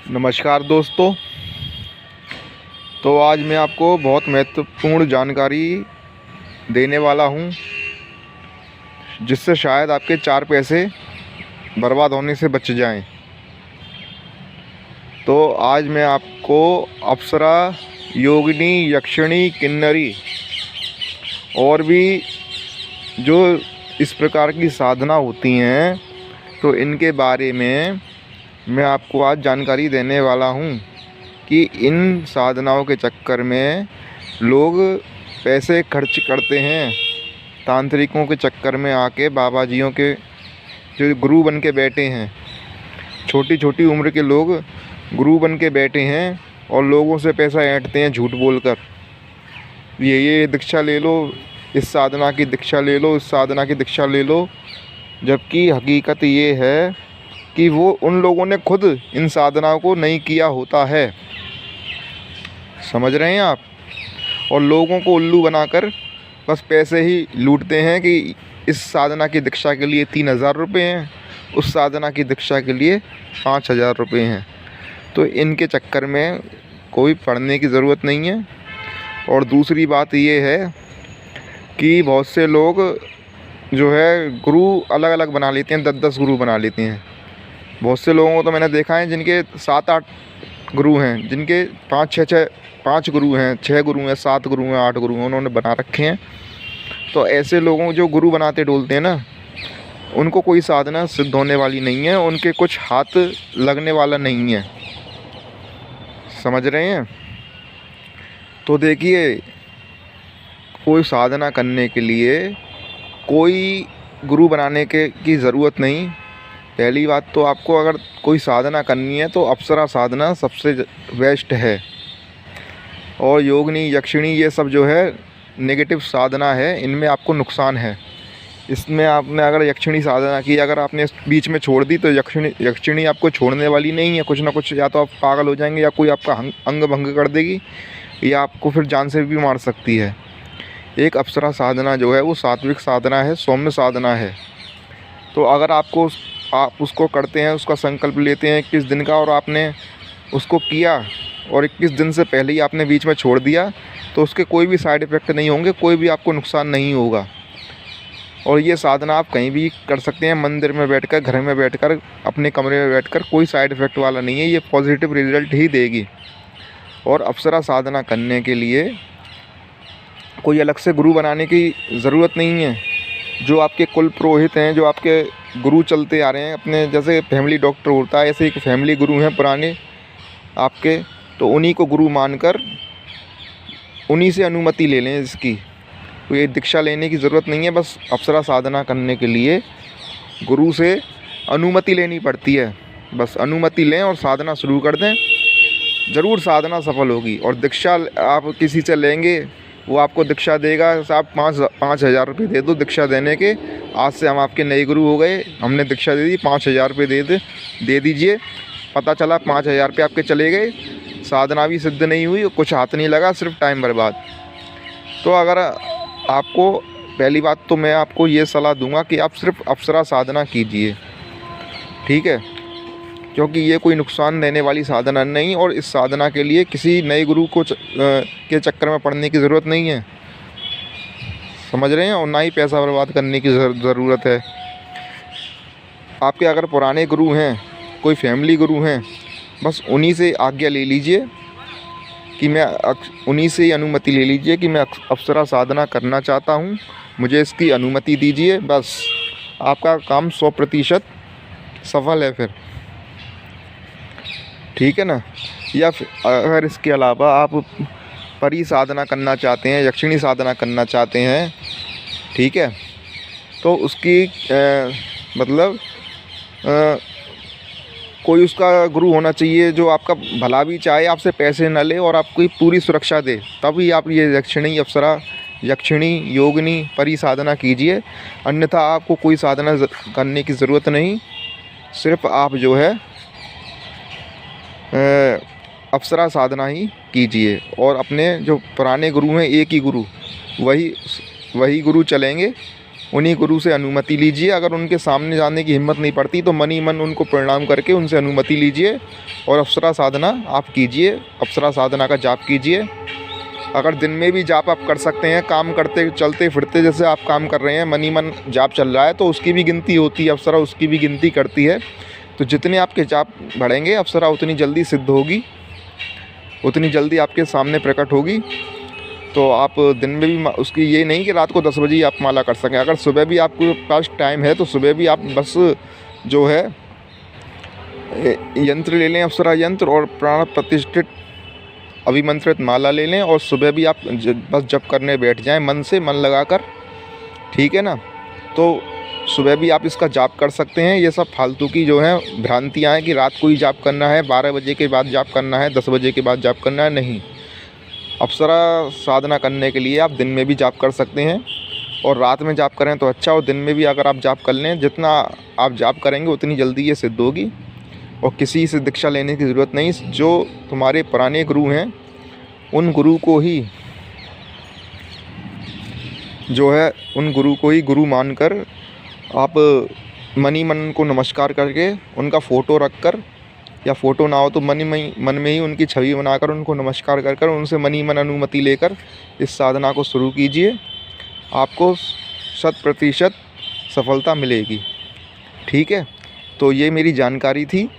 नमस्कार दोस्तों। तो आज मैं आपको बहुत महत्वपूर्ण जानकारी देने वाला हूं, जिससे शायद आपके 4 पैसे बर्बाद होने से बच जाएं। तो आज मैं आपको अप्सरा, योगिनी, यक्षिणी, किन्नरी और भी जो इस प्रकार की साधना होती हैं, तो इनके बारे में मैं आपको आज जानकारी देने वाला हूं कि इन साधनाओं के चक्कर में लोग पैसे खर्च करते हैं। तांत्रिकों के चक्कर में आके बाबा जियों के जो गुरु बन के बैठे हैं, छोटी छोटी उम्र के लोग गुरु बन के बैठे हैं और लोगों से पैसा ऐंठते हैं झूठ बोलकर। ये दीक्षा ले लो, इस साधना की दीक्षा ले लो, इस साधना की दीक्षा ले लो, जबकि हकीकत ये है कि वो उन लोगों ने खुद इन साधनाओं को नहीं किया होता है। समझ रहे हैं आप? और लोगों को उल्लू बनाकर बस पैसे ही लूटते हैं कि इस साधना की दीक्षा के लिए 3,000 रुपये हैं, उस साधना की दीक्षा के लिए 5,000 रुपये हैं। तो इनके चक्कर में कोई पढ़ने की ज़रूरत नहीं है। और दूसरी बात ये है कि बहुत से लोग जो है गुरु अलग अलग बना लेते हैं, 10-10 गुरु बना लेते हैं। बहुत से लोगों को तो मैंने देखा है जिनके 7-8 गुरु हैं, जिनके 5 गुरु हैं, 6 गुरु हैं, 7 गुरु हैं, 8 गुरु हैं, उन्होंने बना रखे हैं। तो ऐसे लोगों को जो गुरु बनाते डोलते हैं ना, उनको कोई साधना सिद्ध होने वाली नहीं है, उनके कुछ हाथ लगने वाला नहीं है। समझ रहे हैं? तो देखिए, कोई साधना करने के लिए कोई गुरु बनाने की ज़रूरत नहीं। पहली बात तो आपको अगर कोई साधना करनी है तो अप्सरा साधना सबसे बेस्ट है। और योगिनी, यक्षिणी, ये सब जो है नेगेटिव साधना है, इनमें आपको नुकसान है। इसमें आपने अगर यक्षिणी साधना की, अगर आपने बीच में छोड़ दी, तो यक्षिणी आपको छोड़ने वाली नहीं है। कुछ ना कुछ, या तो आप पागल हो जाएंगे, या कोई आपका अंग भंग कर देगी, या आपको फिर जान से भी मार सकती है। एक अप्सरा साधना जो है वो सात्विक साधना है, सौम्य साधना है। तो अगर आप उसको करते हैं, उसका संकल्प लेते हैं 21 दिन का, और आपने उसको किया और 21 दिन से पहले ही आपने बीच में छोड़ दिया, तो उसके कोई भी साइड इफ़ेक्ट नहीं होंगे, कोई भी आपको नुकसान नहीं होगा। और ये साधना आप कहीं भी कर सकते हैं, मंदिर में बैठकर, घर में बैठकर, अपने कमरे में बैठकर, कोई साइड इफ़ेक्ट वाला नहीं है, ये पॉजिटिव रिजल्ट ही देगी। और अप्सरा साधना करने के लिए कोई अलग से गुरु बनाने की ज़रूरत नहीं है। जो आपके कुल पुरोहित हैं, जो आपके गुरु चलते आ रहे हैं, अपने जैसे फैमिली डॉक्टर होता है, ऐसे एक फैमिली गुरु हैं पुराने आपके, तो उन्हीं को गुरु मानकर उन्हीं से अनुमति ले लें इसकी। तो ये दीक्षा लेने की ज़रूरत नहीं है। बस अप्सरा साधना करने के लिए गुरु से अनुमति लेनी पड़ती है। बस अनुमति लें और साधना शुरू कर दें, ज़रूर साधना सफल होगी। और दीक्षा आप किसी से लेंगे, वो आपको दीक्षा देगा, साहब 5,000 रुपये दे दो दीक्षा देने के, आज से हम आपके नए गुरु हो गए, हमने दीक्षा दे दी, 5,000 रुपये दे दीजिए। पता चला 5,000 रुपये आपके चले गए, साधना भी सिद्ध नहीं हुई, कुछ हाथ नहीं लगा, सिर्फ टाइम बर्बाद। तो अगर आपको, पहली बात तो मैं आपको ये सलाह दूंगा कि आप सिर्फ अप्सरा साधना कीजिए, ठीक है? क्योंकि ये कोई नुकसान देने वाली साधना नहीं, और इस साधना के लिए किसी नए गुरु के चक्कर में पड़ने की ज़रूरत नहीं है। समझ रहे हैं? और ना ही पैसा बर्बाद करने की ज़रूरत है। आपके अगर पुराने गुरु हैं, कोई फैमिली गुरु हैं, बस उन्हीं से आज्ञा ले लीजिए कि मैं उन्हीं से ही अनुमति ले लीजिए कि मैं अप्सरा साधना करना चाहता हूँ, मुझे इसकी अनुमति दीजिए। बस आपका काम 100% सफल है फिर, ठीक है ना? या अगर इसके अलावा आप परी साधना करना चाहते हैं, यक्षिणी साधना करना चाहते हैं, ठीक है, तो उसकी कोई उसका गुरु होना चाहिए जो आपका भला भी चाहे, आपसे पैसे न ले और आपको पूरी सुरक्षा दे, तभी आप ये यक्षिणी, अप्सरा, यक्षिणी, योगिनी, परी साधना कीजिए। अन्यथा आपको कोई साधना करने की ज़रूरत नहीं। सिर्फ आप जो है अप्सरा साधना ही कीजिए। और अपने जो पुराने गुरु हैं, एक ही गुरु, वही गुरु चलेंगे, उन्हीं गुरु से अनुमति लीजिए। अगर उनके सामने जाने की हिम्मत नहीं पड़ती तो मन ही मन उनको प्रणाम करके उनसे अनुमति लीजिए और अप्सरा साधना आप कीजिए, अप्सरा साधना का जाप कीजिए। अगर दिन में भी जाप आप कर सकते हैं, काम करते चलते फिरते जैसे आप काम कर रहे हैं, मन ही मन जाप चल रहा है, तो उसकी भी गिनती होती है, अप्सरा उसकी भी गिनती करती है। तो जितने आपके जाप बढ़ेंगे अप्सरा उतनी जल्दी सिद्ध होगी, उतनी जल्दी आपके सामने प्रकट होगी। तो आप दिन में भी उसकी ये नहीं कि रात को 10 बजे ही आप माला कर सकें। अगर सुबह भी आपके पास टाइम है तो सुबह भी आप बस जो है यंत्र ले लें, अप्सरा यंत्र, और प्राण प्रतिष्ठित अभिमंत्रित माला ले लें, और सुबह भी आप बस जप करने बैठ जाएं मन से, मन लगाकर, ठीक है ना। तो सुबह भी आप इसका जाप कर सकते हैं। ये सब फालतू की जो है भ्रांतियाँ हैं कि रात को ही जाप करना है, 12 बजे के बाद जाप करना है, 10 बजे के बाद जाप करना है, नहीं। अप्सरा साधना करने के लिए आप दिन में भी जाप कर सकते हैं, और रात में जाप करें तो अच्छा, और दिन में भी अगर आप जाप कर लें, जितना आप जाप करेंगे उतनी जल्दी ये सिद्ध होगी। और किसी से दीक्षा लेने की ज़रूरत नहीं। जो तुम्हारे पुराने गुरु हैं उन गुरु को ही जो है उन गुरु को ही गुरु मानकर आप मन ही मन को नमस्कार करके उनका फ़ोटो रख कर, या फ़ोटो ना हो तो मन में ही उनकी छवि बनाकर उनको नमस्कार कर कर उनसे मन ही मन अनुमति लेकर इस साधना को शुरू कीजिए। आपको 100% सफलता मिलेगी, ठीक है। तो ये मेरी जानकारी थी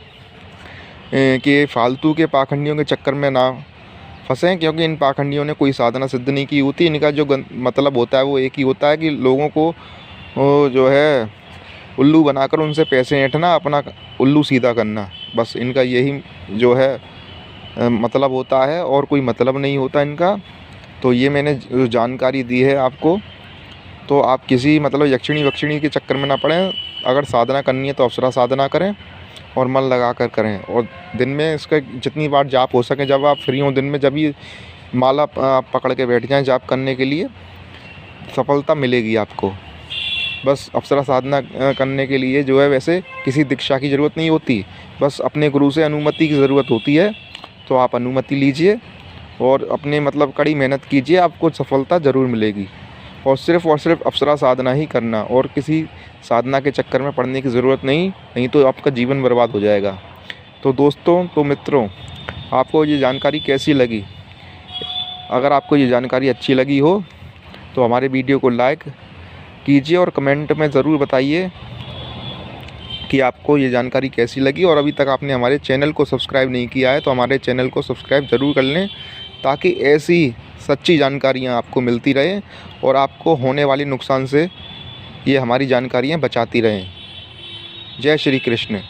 कि फालतू के पाखंडियों के चक्कर में ना फंसें, क्योंकि इन पाखंडियों ने कोई साधना सिद्ध नहीं की होती। इनका जो मतलब होता है वो एक ही होता है कि लोगों को जो है उल्लू बनाकर उनसे पैसे ऐंठना, अपना उल्लू सीधा करना, बस इनका यही जो है मतलब होता है, और कोई मतलब नहीं होता इनका। तो ये मैंने जो जानकारी दी है आपको, तो आप किसी मतलब यक्षिणी वक्षिणी के चक्कर में ना पड़ें। अगर साधना करनी है तो अप्सरा साधना करें और मन लगा कर करें, और दिन में इसका जितनी बार जाप हो सके, जब आप फ्री हों दिन में, जब भी माला पकड़ के बैठ जाएं जाप करने के लिए, सफलता मिलेगी आपको। बस अप्सरा साधना करने के लिए जो है वैसे किसी दीक्षा की ज़रूरत नहीं होती, बस अपने गुरु से अनुमति की ज़रूरत होती है। तो आप अनुमति लीजिए और अपने मतलब कड़ी मेहनत कीजिए, आपको सफलता ज़रूर मिलेगी। और सिर्फ़ अप्सरा साधना ही करना, और किसी साधना के चक्कर में पड़ने की ज़रूरत नहीं तो आपका जीवन बर्बाद हो जाएगा। तो दोस्तों, तो मित्रों, आपको ये जानकारी कैसी लगी? अगर आपको ये जानकारी अच्छी लगी हो तो हमारे वीडियो को लाइक कीजिए और कमेंट में ज़रूर बताइए कि आपको ये जानकारी कैसी लगी। और अभी तक आपने हमारे चैनल को सब्सक्राइब नहीं किया है तो हमारे चैनल को सब्सक्राइब ज़रूर कर लें, ताकि ऐसी सच्ची जानकारियाँ आपको मिलती रहें और आपको होने वाले नुकसान से ये हमारी जानकारियाँ बचाती रहें। जय श्री कृष्ण।